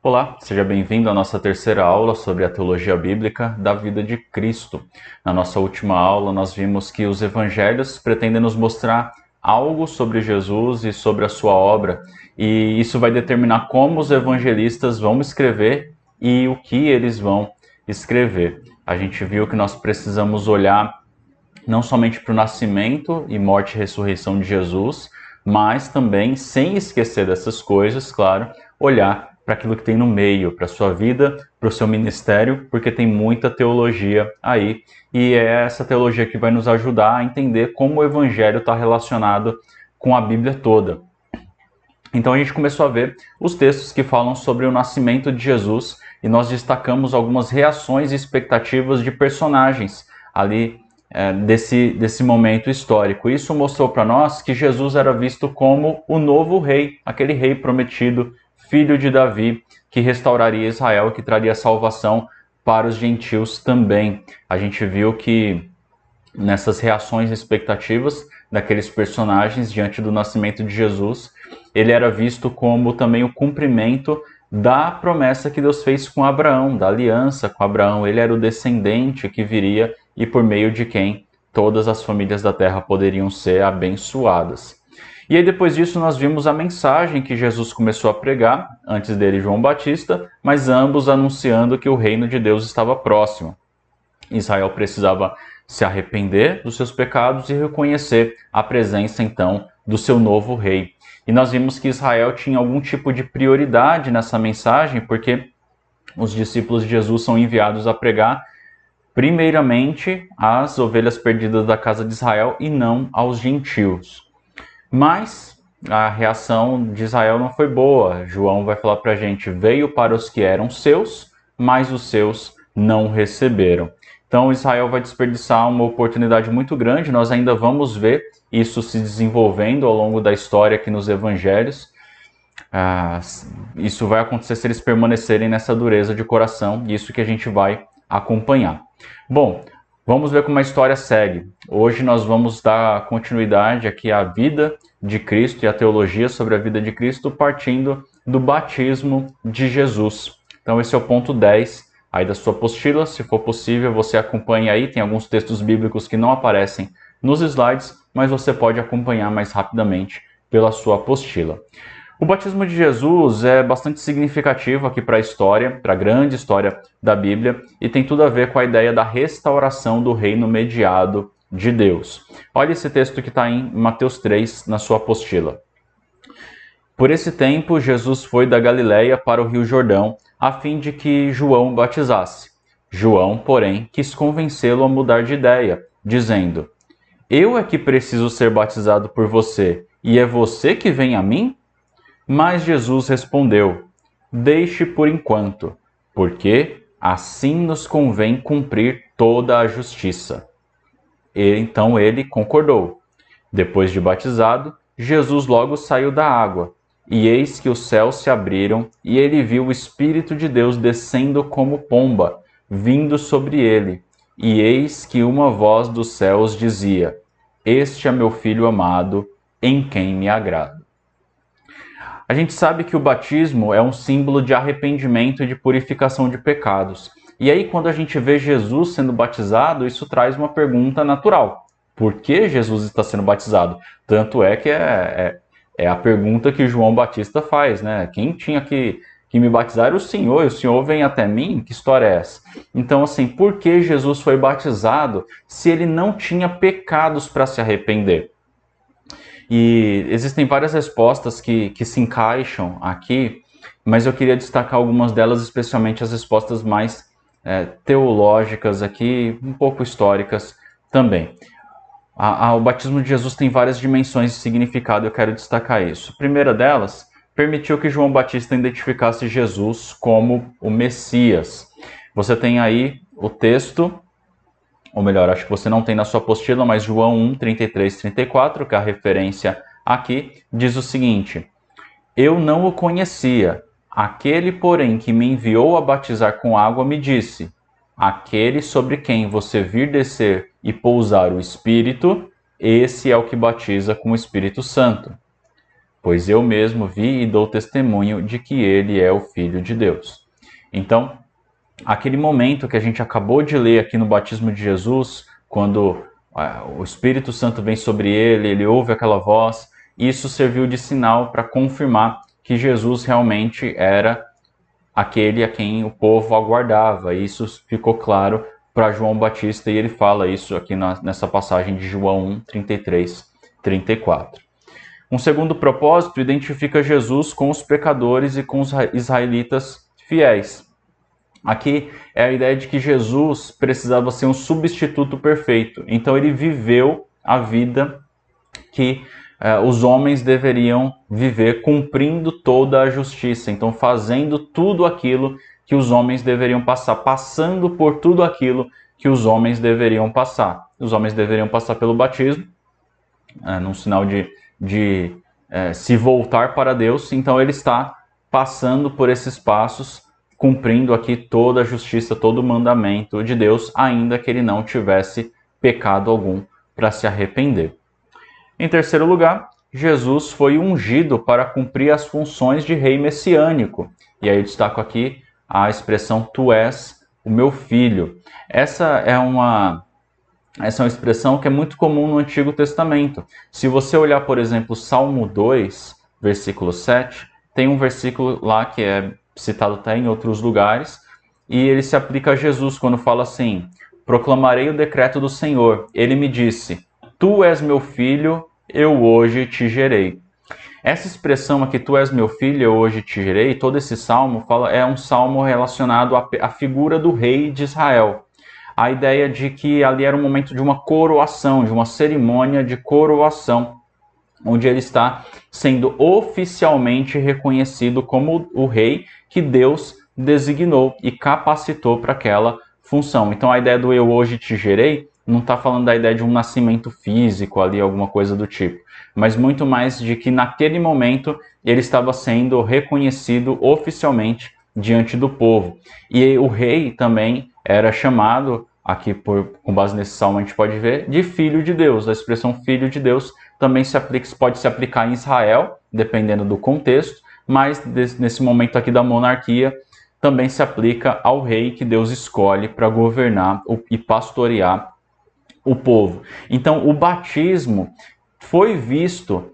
Olá, seja bem-vindo à nossa terceira aula sobre a teologia bíblica da vida de Cristo. Na nossa última aula, nós vimos que os evangelhos pretendem nos mostrar algo sobre Jesus e sobre a sua obra, e isso vai determinar como os evangelistas vão escrever e o que eles vão escrever. A gente viu que nós precisamos olhar não somente para o nascimento e morte e ressurreição de Jesus, mas também, sem esquecer dessas coisas, claro, olhar para aquilo que tem no meio, para a sua vida, para o seu ministério, porque tem muita teologia aí, e é essa teologia que vai nos ajudar a entender como o Evangelho está relacionado com a Bíblia toda. Então a gente começou a ver os textos que falam sobre o nascimento de Jesus, e nós destacamos algumas reações e expectativas de personagens ali desse momento histórico. Isso mostrou para nós que Jesus era visto como o novo rei, aquele rei prometido, filho de Davi, que restauraria Israel, que traria salvação para os gentios também. A gente viu que nessas reações e expectativas daqueles personagens diante do nascimento de Jesus, ele era visto como também o cumprimento da promessa que Deus fez com Abraão, da aliança com Abraão. Ele era o descendente que viria e por meio de quem todas as famílias da terra poderiam ser abençoadas. E aí depois disso nós vimos a mensagem que Jesus começou a pregar, antes dele João Batista, mas ambos anunciando que o reino de Deus estava próximo. Israel precisava se arrepender dos seus pecados e reconhecer a presença então do seu novo rei. E nós vimos que Israel tinha algum tipo de prioridade nessa mensagem, porque os discípulos de Jesus são enviados a pregar primeiramente às ovelhas perdidas da casa de Israel e não aos gentios. Mas a reação de Israel não foi boa. João vai falar para a gente: veio para os que eram seus, mas os seus não receberam. Então Israel vai desperdiçar uma oportunidade muito grande. Nós ainda vamos ver isso se desenvolvendo ao longo da história aqui nos evangelhos. Isso vai acontecer se eles permanecerem nessa dureza de coração, e isso que a gente vai acompanhar. Bom, vamos ver como a história segue. Hoje nós vamos dar continuidade aqui à vida de Cristo e à teologia sobre a vida de Cristo, partindo do batismo de Jesus. Então esse é o ponto 10 aí da sua apostila. Se for possível, você acompanha aí. Tem alguns textos bíblicos que não aparecem nos slides, mas você pode acompanhar mais rapidamente pela sua apostila. O batismo de Jesus é bastante significativo aqui para a história, para a grande história da Bíblia, e tem tudo a ver com a ideia da restauração do reino mediado de Deus. Olha esse texto que está em Mateus 3, na sua apostila. Por esse tempo, Jesus foi da Galiléia para o Rio Jordão, a fim de que João o batizasse. João, porém, quis convencê-lo a mudar de ideia, dizendo: eu é que preciso ser batizado por você, e é você que vem a mim? Mas Jesus respondeu: deixe por enquanto, porque assim nos convém cumprir toda a justiça. Então ele concordou. Depois de batizado, Jesus logo saiu da água, e eis que os céus se abriram, e ele viu o Espírito de Deus descendo como pomba, vindo sobre ele. E eis que uma voz dos céus dizia: este é meu filho amado, em quem me agrado. A gente sabe que o batismo é um símbolo de arrependimento e de purificação de pecados. E aí, quando a gente vê Jesus sendo batizado, isso traz uma pergunta natural: por que Jesus está sendo batizado? Tanto é que é a pergunta que João Batista faz, né? Quem tinha que me batizar era o Senhor, e o Senhor vem até mim? Que história é essa? Então, assim, por que Jesus foi batizado se ele não tinha pecados para se arrepender? E existem várias respostas que se encaixam aqui, mas eu queria destacar algumas delas, especialmente as respostas mais teológicas aqui, um pouco históricas também. O batismo de Jesus tem várias dimensões de significado, eu quero destacar isso. A primeira delas, permitiu que João Batista identificasse Jesus como o Messias. Você tem aí o texto, ou melhor, acho que você não tem na sua apostila, mas João 1, 33, 34, que é a referência aqui, diz o seguinte: eu não o conhecia, aquele, porém, que me enviou a batizar com água me disse: aquele sobre quem você vir descer e pousar o Espírito, esse é o que batiza com o Espírito Santo. pois eu mesmo vi e dou testemunho de que ele é o Filho de Deus. Então, aquele momento que a gente acabou de ler aqui no batismo de Jesus, quando o Espírito Santo vem sobre ele, ele ouve aquela voz, isso serviu de sinal para confirmar que Jesus realmente era aquele a quem o povo aguardava. Isso ficou claro para João Batista e ele fala isso aqui nessa passagem de João 1, 33, 34. Um segundo propósito identifica Jesus com os pecadores e com os israelitas fiéis. Aqui é a ideia de que Jesus precisava ser um substituto perfeito. Então ele viveu a vida que os homens deveriam viver, cumprindo toda a justiça. Então fazendo tudo aquilo que os homens deveriam passar, passando por tudo aquilo que os homens deveriam passar. Os homens deveriam passar pelo batismo, num sinal de se voltar para Deus. Então ele está passando por esses passos, cumprindo aqui toda a justiça, todo o mandamento de Deus, ainda que ele não tivesse pecado algum para se arrepender. Em terceiro lugar, Jesus foi ungido para cumprir as funções de rei messiânico. E aí eu destaco aqui a expressão "tu és o meu filho". Essa é uma expressão que é muito comum no Antigo Testamento. Se você olhar, por exemplo, Salmo 2, versículo 7, tem um versículo lá que é citado até em outros lugares, e ele se aplica a Jesus quando fala assim: proclamarei o decreto do Senhor. Ele me disse: tu és meu filho, eu hoje te gerei. Essa expressão aqui, tu és meu filho, eu hoje te gerei, todo esse salmo é um salmo relacionado à figura do rei de Israel. A ideia de que ali era um momento de uma coroação, de uma cerimônia de coroação, onde ele está sendo oficialmente reconhecido como o rei que Deus designou e capacitou para aquela função. Então a ideia do eu hoje te gerei não está falando da ideia de um nascimento físico ali, alguma coisa do tipo, mas muito mais de que naquele momento ele estava sendo reconhecido oficialmente diante do povo. E o rei também era chamado, aqui com base nesse salmo a gente pode ver, de filho de Deus. A expressão filho de Deus também pode se aplicar em Israel, dependendo do contexto, mas nesse momento aqui da monarquia, também se aplica ao rei que Deus escolhe para governar e pastorear o povo. Então, o batismo foi visto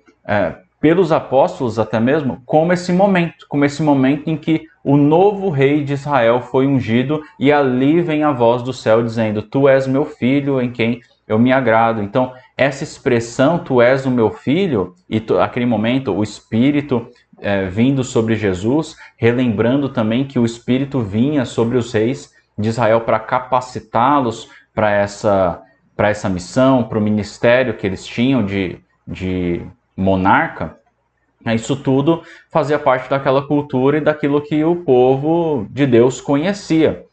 pelos apóstolos até mesmo como esse momento em que o novo rei de Israel foi ungido e ali vem a voz do céu dizendo: tu és meu filho em quem eu me agrado. Então, essa expressão, tu és o meu filho, e aquele momento, o Espírito vindo sobre Jesus, relembrando também que o Espírito vinha sobre os reis de Israel para capacitá-los para essa missão, para o ministério que eles tinham de monarca. Isso tudo fazia parte daquela cultura e daquilo que o povo de Deus conhecia.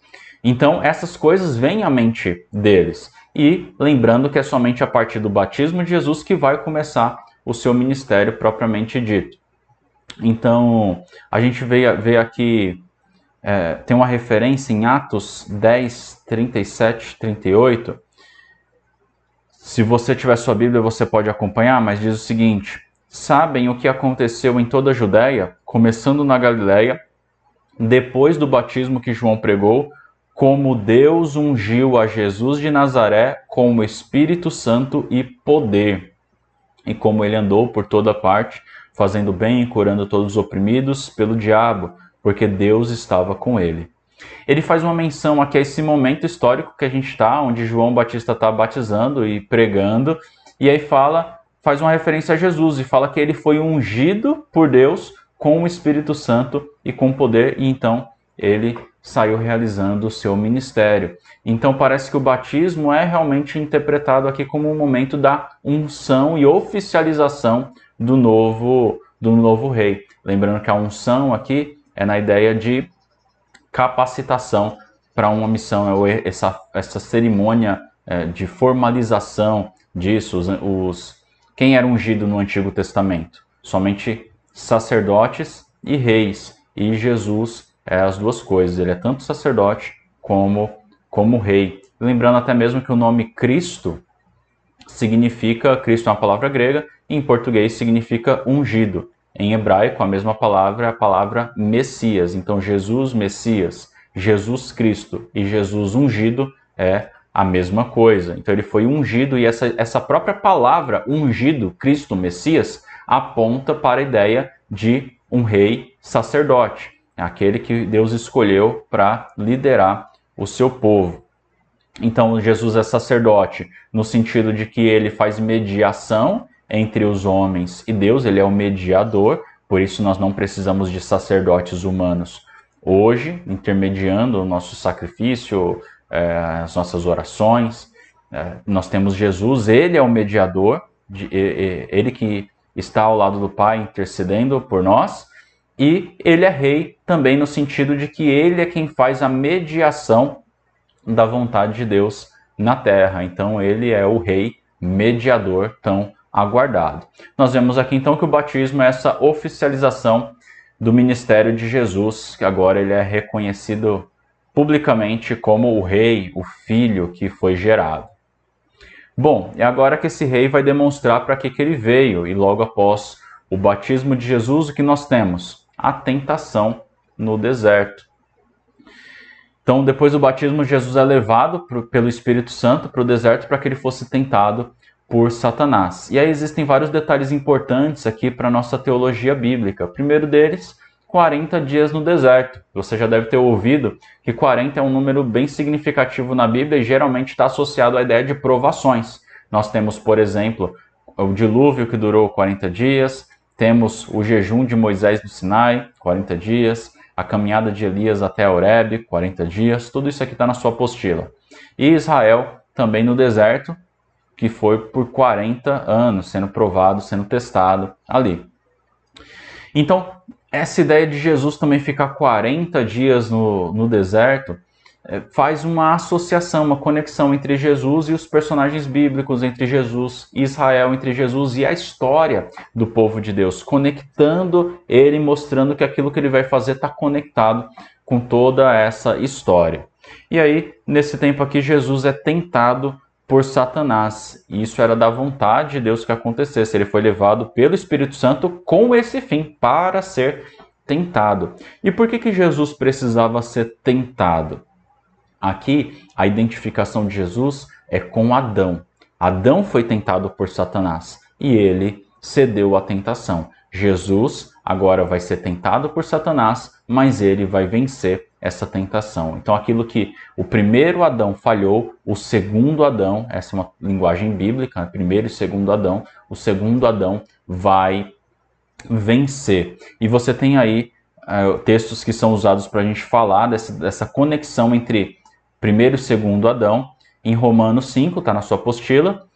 Então, essas coisas vêm à mente deles. E lembrando que é somente a partir do batismo de Jesus que vai começar o seu ministério propriamente dito. Então, a gente vê aqui, tem uma referência em Atos 10, 37, 38. Se você tiver sua Bíblia, você pode acompanhar, mas diz o seguinte: sabem o que aconteceu em toda a Judéia, começando na Galileia, depois do batismo que João pregou, como Deus ungiu a Jesus de Nazaré com o Espírito Santo e poder, e como ele andou por toda parte, fazendo bem e curando todos os oprimidos pelo diabo, porque Deus estava com ele. Ele faz uma menção aqui a esse momento histórico que a gente está, onde João Batista está batizando e pregando, e aí faz uma referência a Jesus e fala que ele foi ungido por Deus com o Espírito Santo e com poder, e então ele saiu realizando o seu ministério. Então parece que o batismo é realmente interpretado aqui como um momento da unção e oficialização do novo rei. Lembrando que a unção aqui é na ideia de capacitação para uma missão, essa cerimônia de formalização disso. Quem era ungido no Antigo Testamento? Somente sacerdotes e reis. E Jesus é as duas coisas, ele é tanto sacerdote como rei. Lembrando até mesmo que o nome Cristo significa, Cristo é uma palavra grega, e em português significa ungido. em hebraico, a mesma palavra é a palavra Messias. Então, Jesus Messias, Jesus Cristo e Jesus ungido é a mesma coisa. Então, ele foi ungido, e essa própria palavra ungido, Cristo Messias, aponta para a ideia de um rei sacerdote, aquele que Deus escolheu para liderar o seu povo. Então, Jesus é sacerdote no sentido de que ele faz mediação entre os homens e Deus, ele é o mediador, por isso nós não precisamos de sacerdotes humanos hoje, intermediando o nosso sacrifício, as nossas orações. Nós temos Jesus, ele é o mediador, ele que está ao lado do Pai intercedendo por nós, e ele é rei também no sentido de que ele é quem faz a mediação da vontade de Deus na terra. Então ele é o rei mediador tão aguardado. Nós vemos aqui então que o batismo é essa oficialização do ministério de Jesus, que agora ele é reconhecido publicamente como o rei, o filho que foi gerado. Bom, é agora que esse rei vai demonstrar para que ele veio, e logo após o batismo de Jesus, o que nós temos? A tentação no deserto. Então, depois do batismo, Jesus é levado pelo Espírito Santo para o deserto para que ele fosse tentado por Satanás. E aí existem vários detalhes importantes aqui para a nossa teologia bíblica. O primeiro deles, 40 dias no deserto. Você já deve ter ouvido que 40 é um número bem significativo na Bíblia e geralmente está associado à ideia de provações. Nós temos, por exemplo, o dilúvio que durou 40 dias, temos o jejum de Moisés no Sinai, 40 dias, a caminhada de Elias até Horebe, 40 dias, tudo isso aqui está na sua apostila. E Israel também no deserto, que foi por 40 anos, sendo provado, sendo testado ali. Então, essa ideia de Jesus também ficar 40 dias no deserto faz uma associação, uma conexão entre Jesus e os personagens bíblicos, entre Jesus e Israel, entre Jesus e a história do povo de Deus, conectando ele, mostrando que aquilo que ele vai fazer está conectado com toda essa história. E aí, nesse tempo aqui, Jesus é tentado por Satanás. E isso era da vontade de Deus que acontecesse. Ele foi levado pelo Espírito Santo com esse fim, para ser tentado. E por que Jesus precisava ser tentado? Aqui, a identificação de Jesus é com Adão. Adão foi tentado por Satanás e ele cedeu à tentação. Jesus agora vai ser tentado por Satanás, mas ele vai vencer essa tentação. Então, aquilo que o primeiro Adão falhou, o segundo Adão, essa é uma linguagem bíblica, primeiro e segundo Adão, o segundo Adão vai vencer. E você tem aí textos que são usados para a gente falar dessa conexão entre primeiro e segundo Adão, em Romanos 5, está na sua apostila.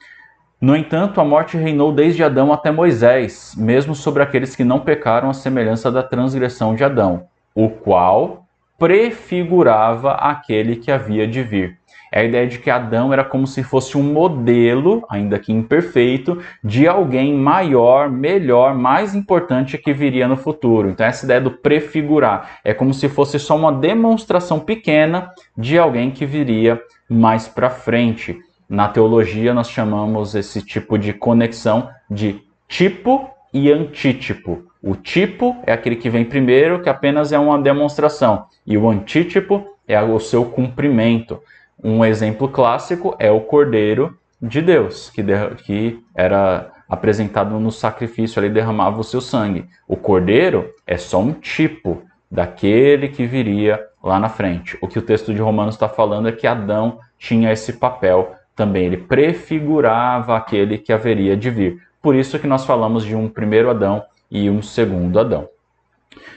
No entanto, a morte reinou desde Adão até Moisés, mesmo sobre aqueles que não pecaram à semelhança da transgressão de Adão, o qual prefigurava aquele que havia de vir. É a ideia de que Adão era como se fosse um modelo, ainda que imperfeito, de alguém maior, melhor, mais importante que viria no futuro. Então essa ideia do prefigurar é como se fosse só uma demonstração pequena de alguém que viria mais para frente. Na teologia nós chamamos esse tipo de conexão de tipo e antítipo. O tipo é aquele que vem primeiro, que apenas é uma demonstração, e o antítipo é o seu cumprimento. Um exemplo clássico é o Cordeiro de Deus, que era apresentado no sacrifício, ali derramava o seu sangue. O Cordeiro é só um tipo daquele que viria lá na frente. O que o texto de Romanos está falando é que Adão tinha esse papel também, ele prefigurava aquele que haveria de vir. Por isso que nós falamos de um primeiro Adão e um segundo Adão.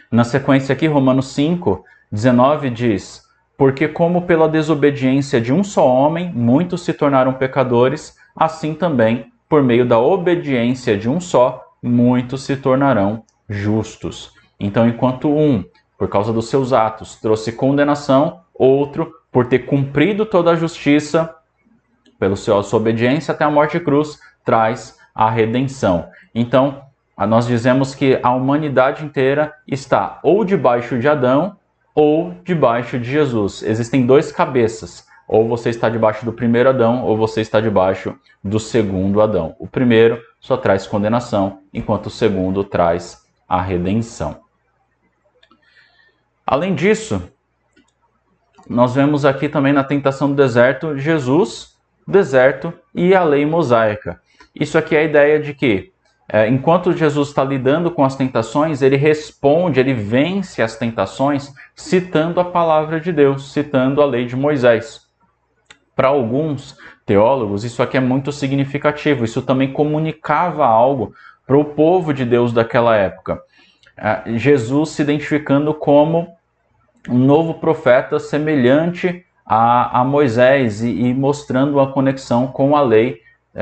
Na sequência aqui, Romanos 5, 19 diz: porque como pela desobediência de um só homem, muitos se tornaram pecadores, assim também, por meio da obediência de um só, muitos se tornarão justos. Então, enquanto um, por causa dos seus atos, trouxe condenação, outro, por ter cumprido toda a justiça, pela sua obediência até a morte e cruz, traz a redenção. Então, nós dizemos que a humanidade inteira está ou debaixo de Adão, ou debaixo de Jesus. Existem dois cabeças. Ou você está debaixo do primeiro Adão, ou você está debaixo do segundo Adão. O primeiro só traz condenação, enquanto o segundo traz a redenção. Além disso, nós vemos aqui também na tentação do deserto, Jesus, deserto e a lei mosaica. Isso aqui é a ideia de que, enquanto Jesus está lidando com as tentações, ele responde, ele vence as tentações citando a palavra de Deus, citando a lei de Moisés. Para alguns teólogos, isso aqui é muito significativo. Isso também comunicava algo para o povo de Deus daquela época. Jesus se identificando como um novo profeta semelhante a Moisés e mostrando uma conexão com a lei,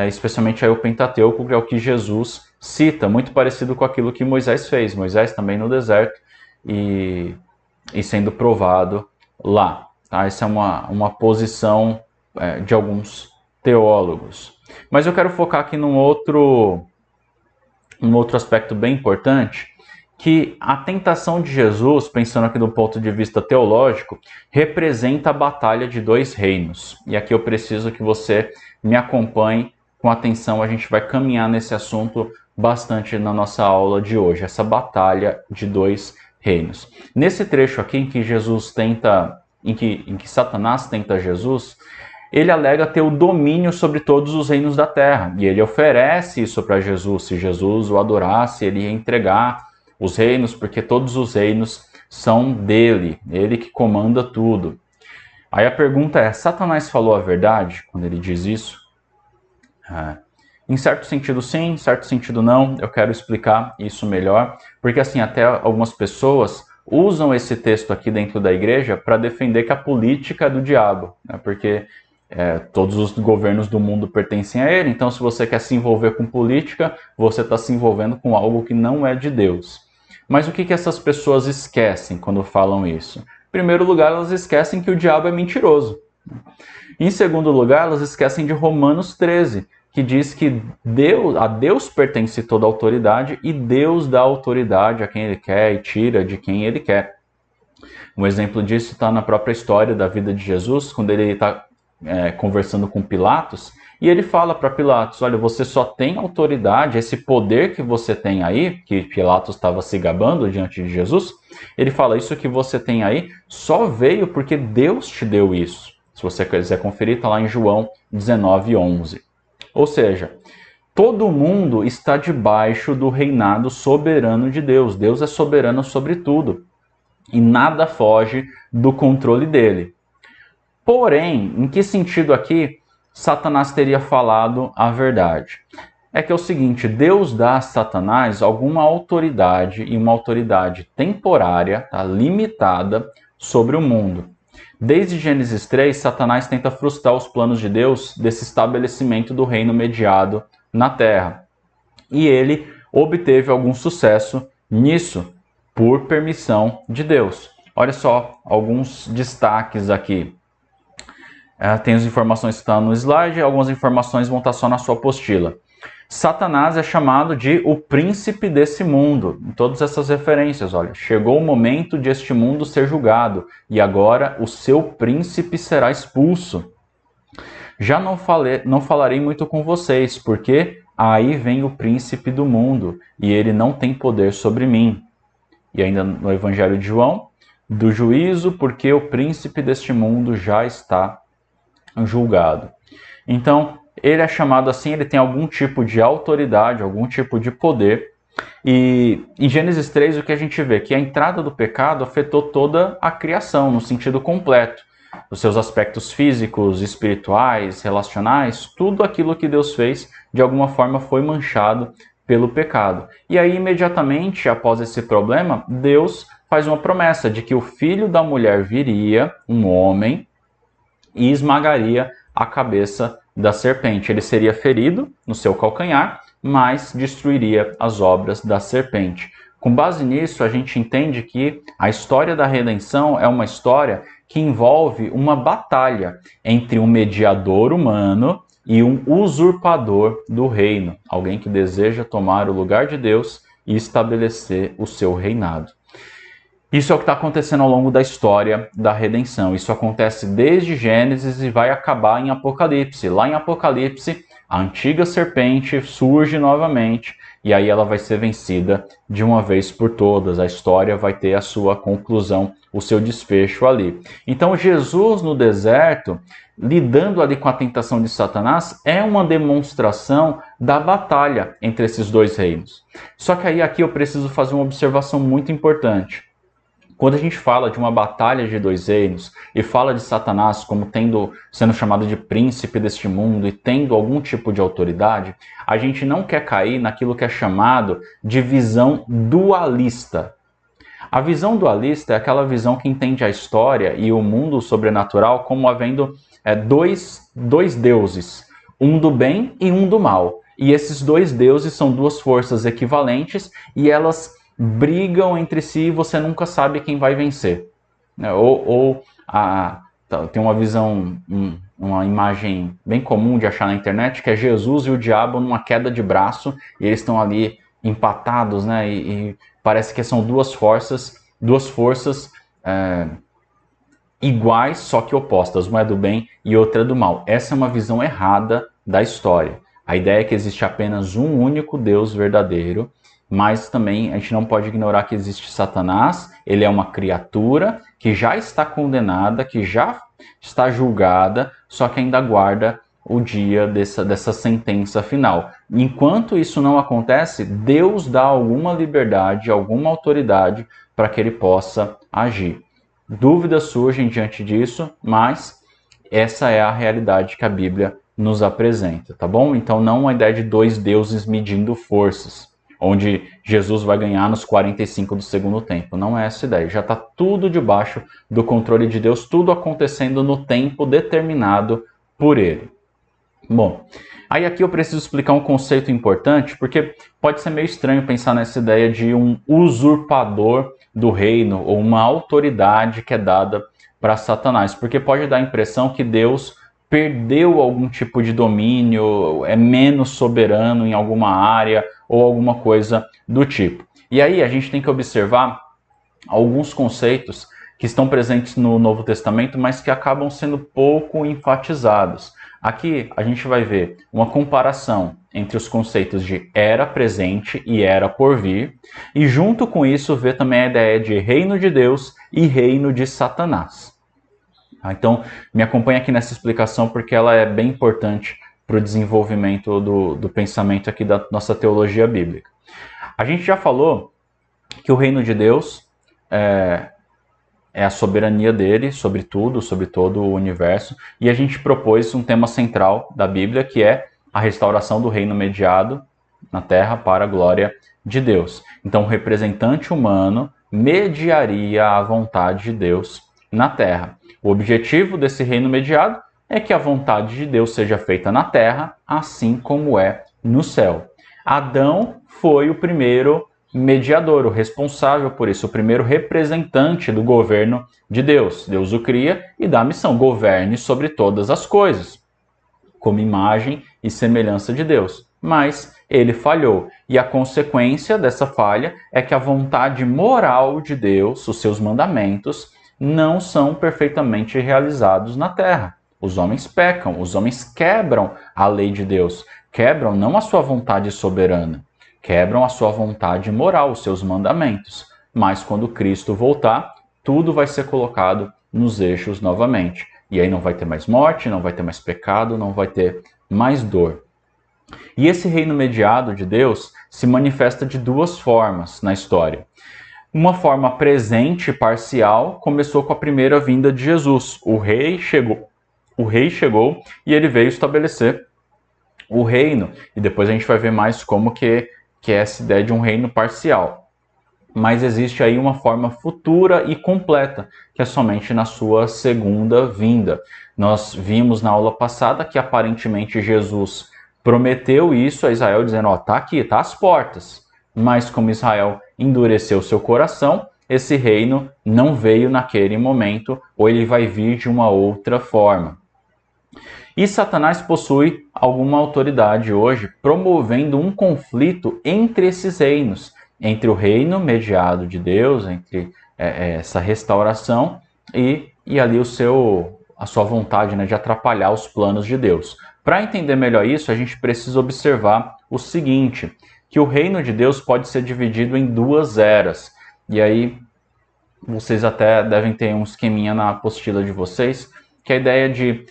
especialmente aí o Pentateuco, que é o que Jesus cita, muito parecido com aquilo que Moisés fez. Moisés também no deserto e sendo provado lá. Tá? Essa é uma posição de alguns teólogos. Mas eu quero focar aqui num outro aspecto bem importante, que a tentação de Jesus, pensando aqui do ponto de vista teológico, representa a batalha de dois reinos. E aqui eu preciso que você me acompanhe com atenção, a gente vai caminhar nesse assunto bastante na nossa aula de hoje, essa batalha de dois reinos. Nesse trecho aqui em que Jesus tenta, em que Satanás tenta Jesus, ele alega ter o domínio sobre todos os reinos da terra. E ele oferece isso para Jesus. Se Jesus o adorasse, ele ia entregar os reinos, porque todos os reinos são dele. Ele que comanda tudo. Aí a pergunta é, Satanás falou a verdade quando ele diz isso? Em certo sentido sim, em certo sentido não. Eu quero explicar isso melhor. Porque assim, até algumas pessoas usam esse texto aqui dentro da igreja para defender que a política é do diabo. Né? Porque todos os governos do mundo pertencem a ele, então se você quer se envolver com política, você está se envolvendo com algo que não é de Deus. Mas o que essas pessoas esquecem quando falam isso? Em primeiro lugar, elas esquecem que o diabo é mentiroso. Em segundo lugar, elas esquecem de Romanos 13, que diz que a Deus pertence toda a autoridade e Deus dá autoridade a quem ele quer e tira de quem ele quer. Um exemplo disso está na própria história da vida de Jesus, quando ele está conversando com Pilatos, e ele fala para Pilatos, olha, você só tem autoridade, esse poder que você tem aí, que Pilatos estava se gabando diante de Jesus, ele fala, isso que você tem aí só veio porque Deus te deu isso. Se você quiser conferir, está lá em João 19:11. Ou seja, todo mundo está debaixo do reinado soberano de Deus. Deus é soberano sobre tudo, e nada foge do controle dele. Porém, em que sentido aqui Satanás teria falado a verdade? É que é o seguinte, Deus dá a Satanás alguma autoridade, e uma autoridade temporária, tá, limitada, sobre o mundo. Desde Gênesis 3, Satanás tenta frustrar os planos de Deus desse estabelecimento do reino mediado na Terra. E ele obteve algum sucesso nisso, por permissão de Deus. Olha só alguns destaques aqui. Tem as informações que estão no slide, algumas informações vão estar só na sua apostila. Satanás é chamado de o príncipe desse mundo. Em todas essas referências, olha, chegou o momento de este mundo ser julgado, e agora o seu príncipe será expulso. Já não falarei muito com vocês, porque aí vem o príncipe do mundo, e ele não tem poder sobre mim. E ainda no Evangelho de João, do juízo, porque o príncipe deste mundo já está julgado. Então, ele é chamado assim, ele tem algum tipo de autoridade, algum tipo de poder. E em Gênesis 3, o que a gente vê? Que a entrada do pecado afetou toda a criação, no sentido completo. Os seus aspectos físicos, espirituais, relacionais, tudo aquilo que Deus fez, de alguma forma, foi manchado pelo pecado. E aí, imediatamente após esse problema, Deus faz uma promessa de que o filho da mulher viria, um homem, e esmagaria a cabeça da serpente. Ele seria ferido no seu calcanhar, mas destruiria as obras da serpente. Com base nisso, a gente entende que a história da redenção é uma história que envolve uma batalha entre um mediador humano e um usurpador do reino, alguém que deseja tomar o lugar de Deus e estabelecer o seu reinado. Isso é o que está acontecendo ao longo da história da redenção. Isso acontece desde Gênesis e vai acabar em Apocalipse. Lá em Apocalipse, A antiga serpente surge novamente e aí ela vai ser vencida de uma vez por todas. A história vai ter a sua conclusão, o seu desfecho ali. Então Jesus no deserto, lidando ali com a tentação de Satanás, é uma demonstração da batalha entre esses dois reinos. Só que aí aqui eu preciso fazer uma observação muito importante. Quando a gente fala de uma batalha de dois reinos e fala de Satanás como sendo chamado de príncipe deste mundo e tendo algum tipo de autoridade, a gente não quer cair naquilo que é chamado de visão dualista. A visão dualista é aquela visão que entende a história e o mundo sobrenatural como havendo dois deuses, um do bem e um do mal. E esses dois deuses são duas forças equivalentes e elas brigam entre si e você nunca sabe quem vai vencer. Tem uma visão, uma imagem bem comum de achar na internet, que é Jesus e o diabo numa queda de braço, e eles estão ali empatados, né? E parece que são duas forças iguais, só que opostas. Uma é do bem e outra é do mal. Essa é uma visão errada da história. A ideia é que existe apenas um único Deus verdadeiro, mas também a gente não pode ignorar que existe Satanás. Ele é uma criatura que já está condenada, que já está julgada, só que ainda aguarda o dia dessa sentença final. Enquanto isso não acontece, Deus dá alguma liberdade, alguma autoridade para que ele possa agir. Dúvidas surgem diante disso, mas essa é a realidade que a Bíblia nos apresenta, tá bom? Então não uma ideia de dois deuses medindo forças, onde Jesus vai ganhar nos 45 do segundo tempo. Não é essa ideia. Já está tudo debaixo do controle de Deus, tudo acontecendo no tempo determinado por Ele. Bom, aí aqui eu preciso explicar um conceito importante, porque pode ser meio estranho pensar nessa ideia de um usurpador do reino, ou uma autoridade que é dada para Satanás, porque pode dar a impressão que Deus perdeu algum tipo de domínio, é menos soberano em alguma área, ou alguma coisa do tipo. E aí a gente tem que observar alguns conceitos que estão presentes no Novo Testamento, mas que acabam sendo pouco enfatizados. Aqui a gente vai ver uma comparação entre os conceitos de era presente e era por vir, e junto com isso ver também a ideia de reino de Deus e reino de Satanás. Então me acompanha aqui nessa explicação porque ela é bem importante para o desenvolvimento do pensamento aqui da nossa teologia bíblica. A gente já falou que o reino de Deus é a soberania dele sobre tudo, sobre todo o universo, e a gente propôs um tema central da Bíblia, que é a restauração do reino mediado na terra para a glória de Deus. Então, o representante humano mediaria a vontade de Deus na terra. O objetivo desse reino mediado é que a vontade de Deus seja feita na terra, assim como é no céu. Adão foi o primeiro mediador, o responsável por isso, o primeiro representante do governo de Deus. Deus o cria e dá a missão: governe sobre todas as coisas, como imagem e semelhança de Deus. Mas ele falhou, e a consequência dessa falha é que a vontade moral de Deus, os seus mandamentos, não são perfeitamente realizados na terra. Os homens pecam, os homens quebram a lei de Deus, quebram não a sua vontade soberana, quebram a sua vontade moral, os seus mandamentos. Mas quando Cristo voltar, tudo vai ser colocado nos eixos novamente. E aí não vai ter mais morte, não vai ter mais pecado, não vai ter mais dor. E esse reino mediado de Deus se manifesta de duas formas na história. Uma forma presente, parcial, começou com a primeira vinda de Jesus. O rei chegou e ele veio estabelecer o reino. E depois a gente vai ver mais como que é essa ideia de um reino parcial. Mas existe aí uma forma futura e completa, que é somente na sua segunda vinda. Nós vimos na aula passada que aparentemente Jesus prometeu isso a Israel, dizendo: ó, tá aqui, tá às portas. Mas como Israel endureceu seu coração, esse reino não veio naquele momento, ou ele vai vir de uma outra forma. E Satanás possui alguma autoridade hoje, promovendo um conflito entre esses reinos, entre o reino mediado de Deus, entre essa restauração e ali a sua vontade, né, de atrapalhar os planos de Deus. Para entender melhor isso, a gente precisa observar o seguinte, que o reino de Deus pode ser dividido em duas eras. E aí, vocês até devem ter um esqueminha na apostila de vocês, que é a ideia de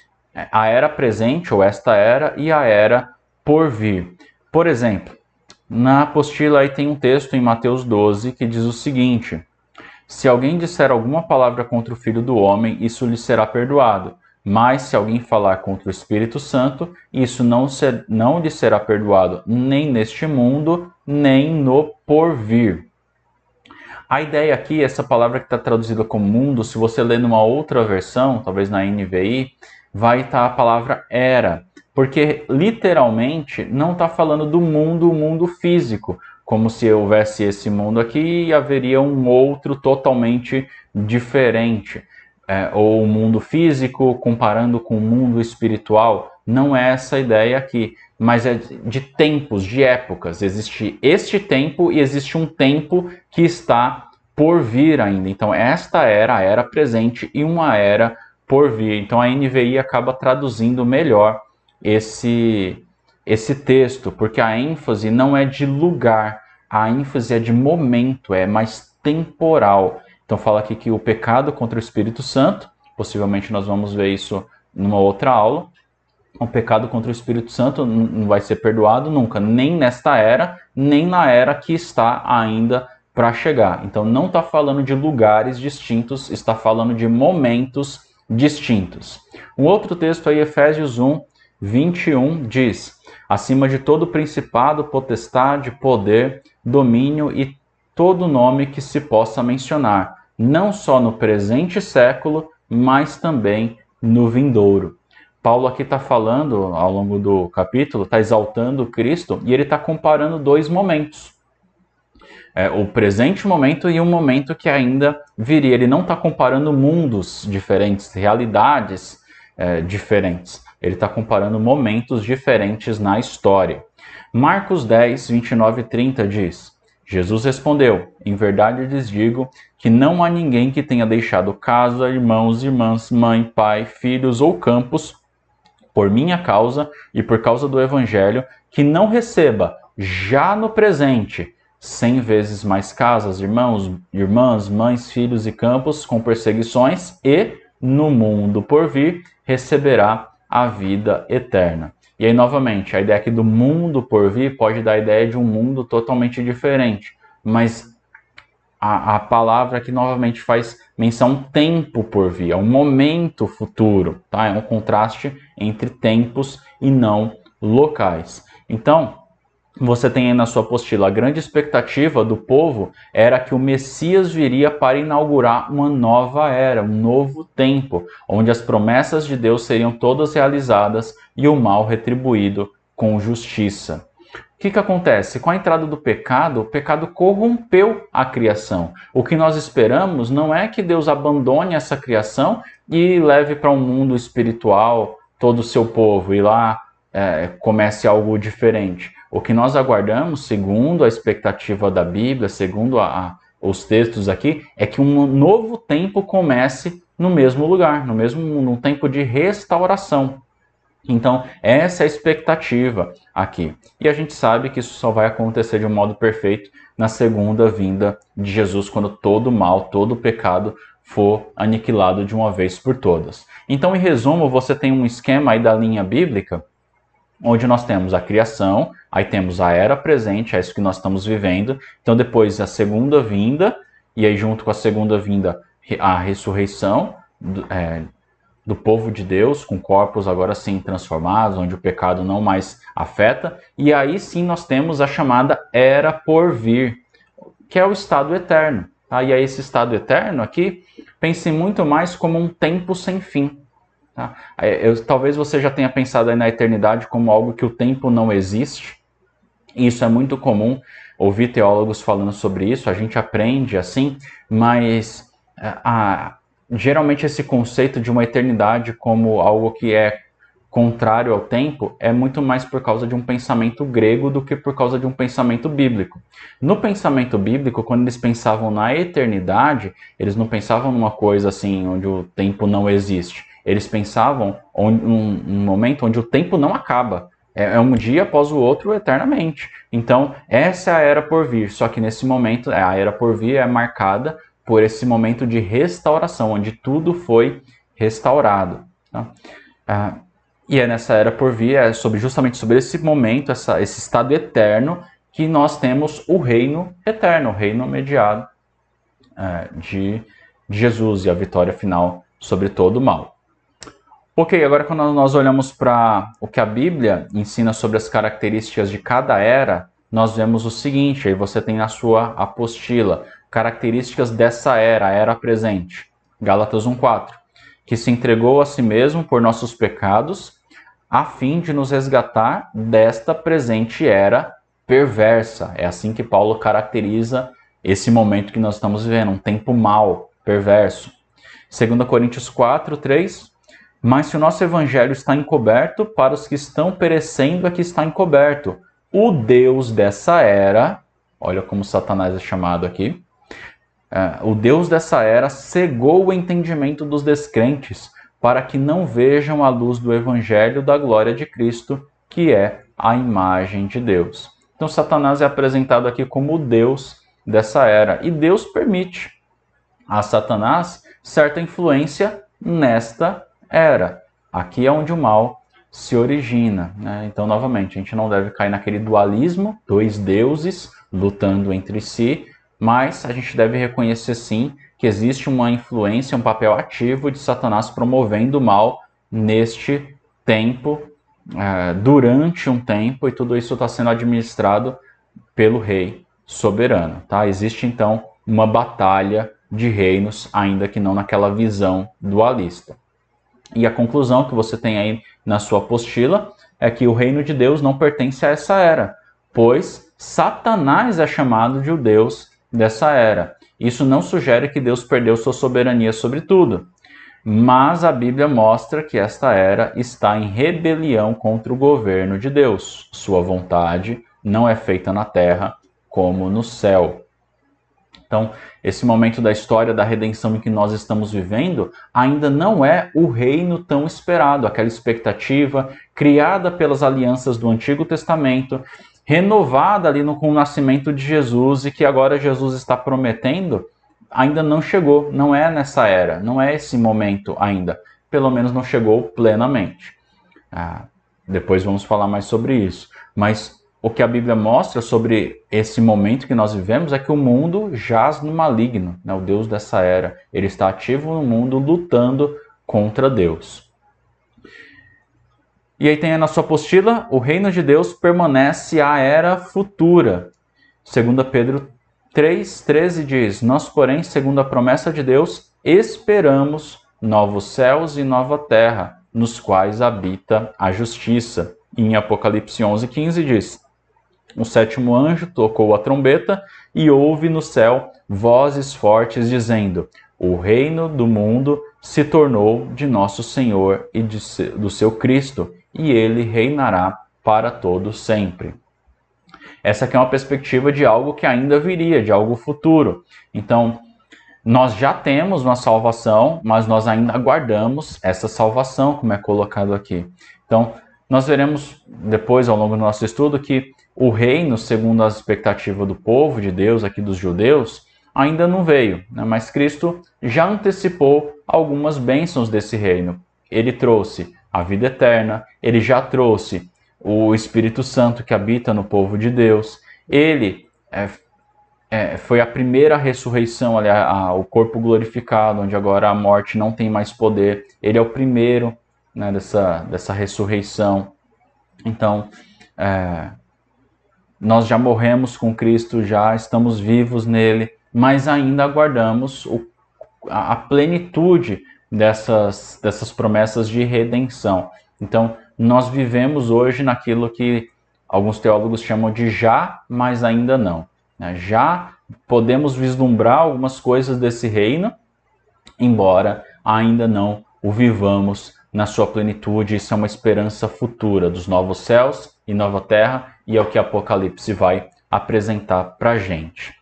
a era presente, ou esta era, e a era por vir. Por exemplo, na apostila aí tem um texto em Mateus 12 que diz o seguinte: se alguém disser alguma palavra contra o Filho do Homem, isso lhe será perdoado. Mas se alguém falar contra o Espírito Santo, isso não lhe será perdoado, nem neste mundo, nem no porvir. A ideia aqui, essa palavra que está traduzida como mundo, se você ler numa outra versão, talvez na NVI, vai estar a palavra era. Porque literalmente não está falando do mundo, o mundo físico, como se houvesse esse mundo aqui e haveria um outro totalmente diferente. Ou o mundo físico comparando com o mundo espiritual. Não é essa a ideia aqui, mas é de tempos, de épocas. Existe este tempo e existe um tempo que está por vir ainda. Então esta era a era presente e uma era por vir. Então a NVI acaba traduzindo melhor esse texto, porque a ênfase não é de lugar, a ênfase é de momento, é mais temporal. Então fala aqui que o pecado contra o Espírito Santo, possivelmente nós vamos ver isso numa outra aula, o pecado contra o Espírito Santo não vai ser perdoado nunca, nem nesta era, nem na era que está ainda para chegar. Então não está falando de lugares distintos, está falando de momentos distintos. Um outro texto aí, Efésios 1, 21, diz: acima de todo principado, potestade, poder, domínio e todo nome que se possa mencionar, não só no presente século, mas também no vindouro. Paulo aqui está falando, ao longo do capítulo, está exaltando Cristo e ele está comparando dois momentos. O presente momento e um momento que ainda viria. Ele não está comparando mundos diferentes, realidades diferentes. Ele está comparando momentos diferentes na história. Marcos 10, 29 e 30 diz: Jesus respondeu: em verdade lhes digo que não há ninguém que tenha deixado casa, irmãos, irmãs, mãe, pai, filhos ou campos, por minha causa e por causa do Evangelho, que não receba, já no presente, 100 vezes mais casas, irmãos, irmãs, mães, filhos e campos, com perseguições, e, no mundo por vir, receberá a vida eterna. E aí, novamente, a ideia aqui do mundo por vir pode dar a ideia de um mundo totalmente diferente, mas a palavra aqui novamente faz menção a um tempo por vir, a um momento futuro, tá? É um contraste entre tempos e não locais. Então, você tem aí na sua apostila, a grande expectativa do povo era que o Messias viria para inaugurar uma nova era, um novo tempo, onde as promessas de Deus seriam todas realizadas e o mal retribuído com justiça. O que acontece? Com a entrada do pecado, o pecado corrompeu a criação. O que nós esperamos não é que Deus abandone essa criação e leve para um mundo espiritual todo o seu povo e lá comece algo diferente. O que nós aguardamos, segundo a expectativa da Bíblia, segundo os textos aqui, é que um novo tempo comece no mesmo lugar, num tempo de restauração. Então, essa é a expectativa aqui. E a gente sabe que isso só vai acontecer de um modo perfeito na segunda vinda de Jesus, quando todo o mal, todo o pecado for aniquilado de uma vez por todas. Então, em resumo, você tem um esquema aí da linha bíblica, onde nós temos a criação, aí temos a era presente, é isso que nós estamos vivendo. Então, depois a segunda vinda, e aí junto com a segunda vinda, a ressurreição do povo de Deus, com corpos agora sim transformados, onde o pecado não mais afeta. E aí sim nós temos a chamada era por vir, que é o estado eterno. Tá? E aí esse estado eterno aqui, pense muito mais como um tempo sem fim. Tá? Talvez você já tenha pensado aí na eternidade como algo que o tempo não existe. Isso é muito comum ouvir teólogos falando sobre isso, a gente aprende assim, mas geralmente esse conceito de uma eternidade como algo que é contrário ao tempo é muito mais por causa de um pensamento grego do que por causa de um pensamento bíblico. No pensamento bíblico, quando eles pensavam na eternidade, eles não pensavam numa coisa assim, onde o tempo não existe. Eles pensavam um momento onde o tempo não acaba. É um dia após o outro eternamente. Então, essa é a era por vir. Só que nesse momento, a era por vir é marcada por esse momento de restauração, onde tudo foi restaurado. Tá? E é nessa era por vir, justamente sobre esse momento, esse estado eterno, que nós temos o reino eterno, o reino mediado de Jesus e a vitória final sobre todo o mal. Ok, agora quando nós olhamos para o que a Bíblia ensina sobre as características de cada era, nós vemos o seguinte, aí você tem na sua apostila, características dessa era, a era presente. Gálatas 1:4, que se entregou a si mesmo por nossos pecados, a fim de nos resgatar desta presente era perversa. É assim que Paulo caracteriza esse momento que nós estamos vivendo, um tempo mau, perverso. 2 Coríntios 4:3, mas se o nosso evangelho está encoberto, para os que estão perecendo é que está encoberto. O Deus dessa era, olha como Satanás é chamado aqui, o Deus dessa era cegou o entendimento dos descrentes, para que não vejam a luz do evangelho da glória de Cristo, que é a imagem de Deus. Então Satanás é apresentado aqui como o Deus dessa era, e Deus permite a Satanás certa influência nesta era. Aqui é onde o mal se origina, né? Então, novamente, a gente não deve cair naquele dualismo, dois deuses lutando entre si, mas a gente deve reconhecer sim que existe uma influência, um papel ativo de Satanás promovendo o mal neste tempo, durante um tempo, e tudo isso está sendo administrado pelo rei soberano. Tá? Existe então uma batalha de reinos, ainda que não naquela visão dualista. E a conclusão que você tem aí na sua apostila é que o reino de Deus não pertence a essa era, pois Satanás é chamado de o Deus dessa era. Isso não sugere que Deus perdeu sua soberania sobre tudo, mas a Bíblia mostra que esta era está em rebelião contra o governo de Deus. Sua vontade não é feita na terra como no céu. Então, esse momento da história da redenção em que nós estamos vivendo ainda não é o reino tão esperado, aquela expectativa criada pelas alianças do Antigo Testamento, renovada ali com o nascimento de Jesus e que agora Jesus está prometendo, ainda não chegou, não é nessa era, não é esse momento ainda, pelo menos não chegou plenamente. Depois vamos falar mais sobre isso, mas o que a Bíblia mostra sobre esse momento que nós vivemos é que o mundo jaz no maligno, né? O Deus dessa era. Ele está ativo no mundo lutando contra Deus. E aí tem na sua apostila, o reino de Deus permanece à era futura. 2 Pedro 3,13 diz, nós, porém, segundo a promessa de Deus, esperamos novos céus e nova terra, nos quais habita a justiça. E em Apocalipse 11,15 diz, o sétimo anjo tocou a trombeta e houve no céu vozes fortes dizendo, o reino do mundo se tornou de nosso Senhor e do seu Cristo, e ele reinará para todo sempre. Essa aqui é uma perspectiva de algo que ainda viria, de algo futuro. Então, nós já temos uma salvação, mas nós ainda aguardamos essa salvação, como é colocado aqui. Então, nós veremos depois, ao longo do nosso estudo, que o reino, segundo a expectativa do povo de Deus, aqui dos judeus, ainda não veio, né? Mas Cristo já antecipou algumas bênçãos desse reino. Ele trouxe a vida eterna, ele já trouxe o Espírito Santo que habita no povo de Deus, ele foi a primeira ressurreição, o corpo glorificado, onde agora a morte não tem mais poder, ele é o primeiro, né, dessa ressurreição. Então, nós já morremos com Cristo, já estamos vivos nele, mas ainda aguardamos a plenitude dessas promessas de redenção. Então, nós vivemos hoje naquilo que alguns teólogos chamam de já, mas ainda não. Já podemos vislumbrar algumas coisas desse reino, embora ainda não o vivamos na sua plenitude. Isso é uma esperança futura dos novos céus e nova terra, e é o que Apocalipse vai apresentar para a gente.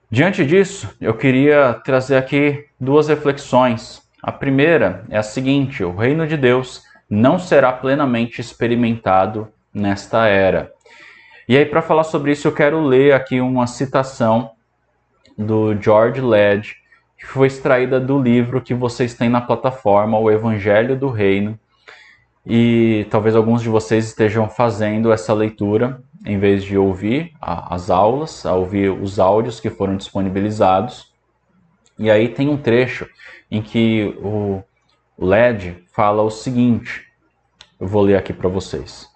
Diante disso, eu queria trazer aqui duas reflexões A primeira é a seguinte: o reino de Deus não será plenamente experimentado nesta era. E aí, para falar sobre isso, eu quero ler aqui uma citação do George Led, que foi extraída do livro que vocês têm na plataforma, O Evangelho do Reino. E talvez alguns de vocês estejam fazendo essa leitura, em vez de ouvir as aulas, a ouvir os áudios que foram disponibilizados. E aí tem um trecho em que o Led fala o seguinte, eu vou ler aqui para vocês.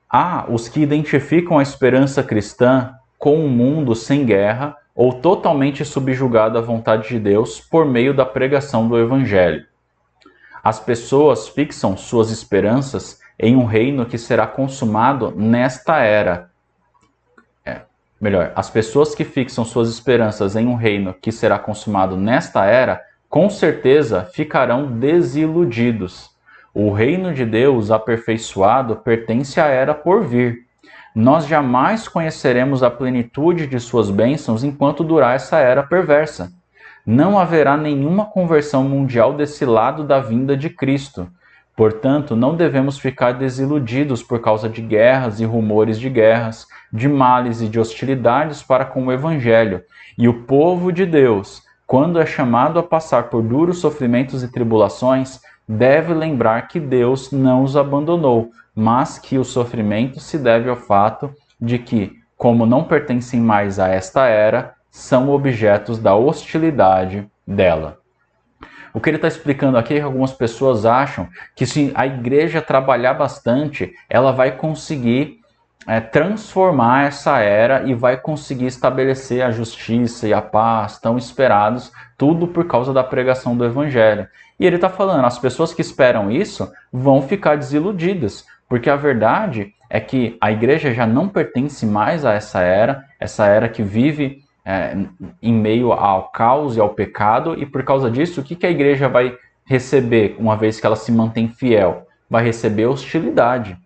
Há os que identificam a esperança cristã com um mundo sem guerra ou totalmente subjugado à vontade de Deus por meio da pregação do Evangelho. As pessoas fixam suas esperanças em um reino que será consumado nesta era. As pessoas que fixam suas esperanças em um reino que será consumado nesta era, com certeza ficarão desiludidos. O reino de Deus aperfeiçoado pertence à era por vir. Nós jamais conheceremos a plenitude de suas bênçãos enquanto durar essa era perversa. Não haverá nenhuma conversão mundial desse lado da vinda de Cristo. Portanto, não devemos ficar desiludidos por causa de guerras e rumores de guerras, de males e de hostilidades para com o Evangelho. E o povo de Deus, quando é chamado a passar por duros sofrimentos e tribulações, deve lembrar que Deus não os abandonou, mas que o sofrimento se deve ao fato de que, como não pertencem mais a esta era, são objetos da hostilidade dela. O que ele está explicando aqui é que algumas pessoas acham que se a igreja trabalhar bastante, ela vai conseguir transformar essa era e vai conseguir estabelecer a justiça e a paz tão esperados, tudo por causa da pregação do Evangelho. E ele está falando, as pessoas que esperam isso vão ficar desiludidas, porque a verdade é que a igreja já não pertence mais a essa era que vive em meio ao caos e ao pecado, e por causa disso, o que a igreja vai receber, uma vez que ela se mantém fiel? Vai receber hostilidade,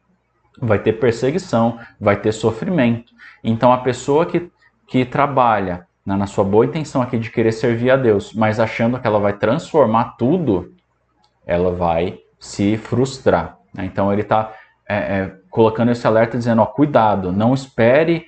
vai ter perseguição, vai ter sofrimento. Então a pessoa que trabalha na sua boa intenção aqui de querer servir a Deus, mas achando que ela vai transformar tudo, ela vai se frustrar. Então ele está colocando esse alerta dizendo, cuidado, não espere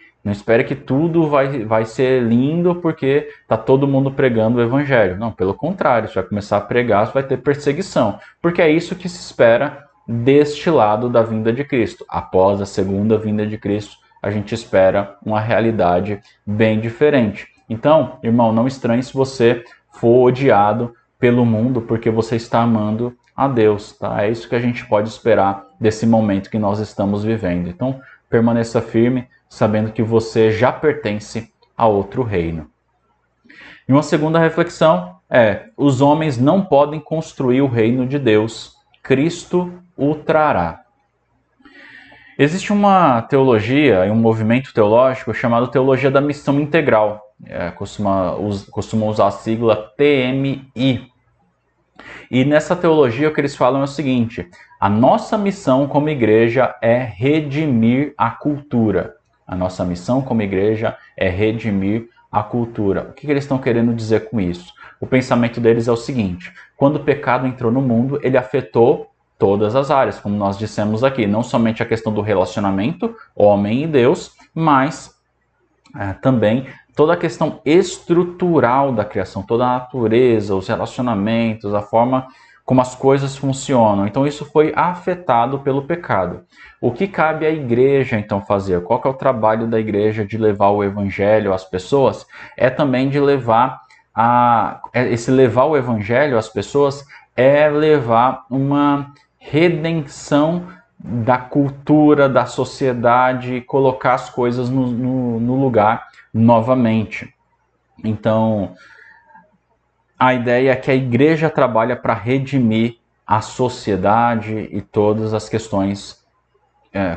que tudo vai ser lindo porque está todo mundo pregando o Evangelho. Não, pelo contrário, você vai começar a pregar, você vai ter perseguição. Porque é isso que se espera deste lado da vinda de Cristo. Após a segunda vinda de Cristo, a gente espera uma realidade bem diferente. Então, irmão, não estranhe se você for odiado pelo mundo porque você está amando a Deus, tá? É isso que a gente pode esperar desse momento que nós estamos vivendo. Então, permaneça firme, sabendo que você já pertence a outro reino. E uma segunda reflexão é: os homens não podem construir o reino de Deus, Cristo o trará. Existe uma teologia e um movimento teológico chamado Teologia da Missão Integral. Costumam usar a sigla TMI. E nessa teologia o que eles falam é o seguinte: a nossa missão como igreja é redimir a cultura. A nossa missão como igreja é redimir a cultura. O que eles estão querendo dizer com isso? O pensamento deles é o seguinte: quando o pecado entrou no mundo, ele afetou todas as áreas, como nós dissemos aqui, não somente a questão do relacionamento homem e Deus, mas também toda a questão estrutural da criação, toda a natureza, os relacionamentos, a forma como as coisas funcionam. Então isso foi afetado pelo pecado. O que cabe à igreja então fazer? Qual que é o trabalho da igreja de levar o evangelho às pessoas? É também de levar levar o evangelho às pessoas é levar uma redenção da cultura, da sociedade, colocar as coisas no lugar novamente. Então, a ideia é que a igreja trabalha para redimir a sociedade e todas as questões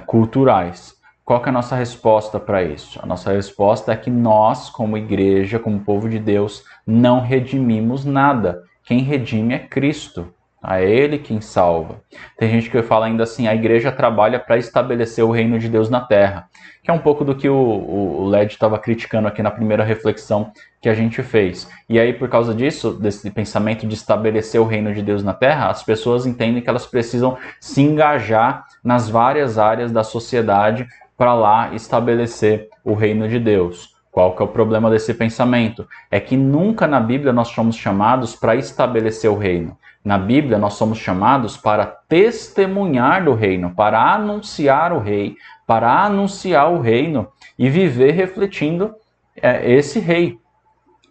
culturais. Qual que é a nossa resposta para isso? A nossa resposta é que nós, como igreja, como povo de Deus, não redimimos nada. Quem redime é Cristo. É Ele quem salva. Tem gente que fala ainda assim, a igreja trabalha para estabelecer o reino de Deus na terra, que é um pouco do que o Led estava criticando aqui na primeira reflexão que a gente fez. E aí, por causa disso, desse pensamento de estabelecer o reino de Deus na terra, as pessoas entendem que elas precisam se engajar nas várias áreas da sociedade para lá estabelecer o reino de Deus. Qual que é o problema desse pensamento? É que nunca na Bíblia nós somos chamados para estabelecer o reino. Na Bíblia nós somos chamados para testemunhar do reino, para anunciar o rei, para anunciar o reino e viver refletindo esse rei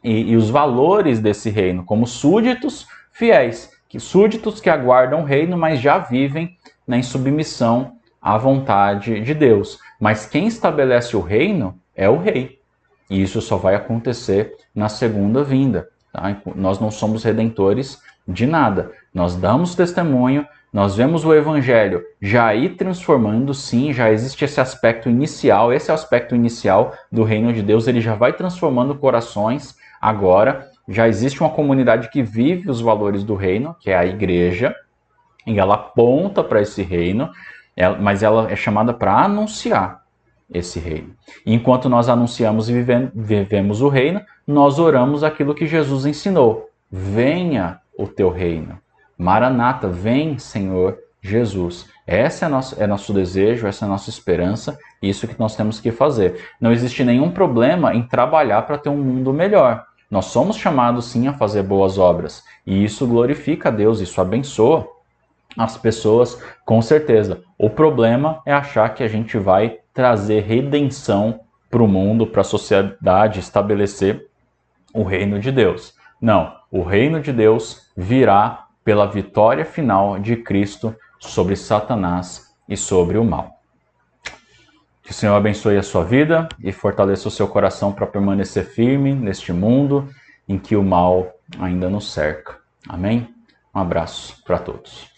e os valores desse reino, como súditos fiéis, súditos que aguardam o reino, mas já vivem em submissão à vontade de Deus. Mas quem estabelece o reino é o rei. E isso só vai acontecer na segunda vinda. Tá? Nós não somos redentores de nada. Nós damos testemunho, nós vemos o evangelho já ir transformando, sim, já existe esse aspecto inicial, esse é o aspecto inicial do reino de Deus, ele já vai transformando corações agora, já existe uma comunidade que vive os valores do reino, que é a igreja, e ela aponta para esse reino, mas ela é chamada para anunciar esse reino. E enquanto nós anunciamos e vivemos o reino, nós oramos aquilo que Jesus ensinou. Venha o teu reino. Maranata, vem, Senhor Jesus. Esse é nosso desejo, essa é a nossa esperança, isso que nós temos que fazer. Não existe nenhum problema em trabalhar para ter um mundo melhor. Nós somos chamados sim a fazer boas obras, e isso glorifica a Deus, isso abençoa as pessoas, com certeza. O problema é achar que a gente vai trazer redenção para o mundo, para a sociedade, estabelecer o reino de Deus. Não, o reino de Deus virá pela vitória final de Cristo sobre Satanás e sobre o mal. Que o Senhor abençoe a sua vida e fortaleça o seu coração para permanecer firme neste mundo em que o mal ainda nos cerca. Amém? Um abraço para todos.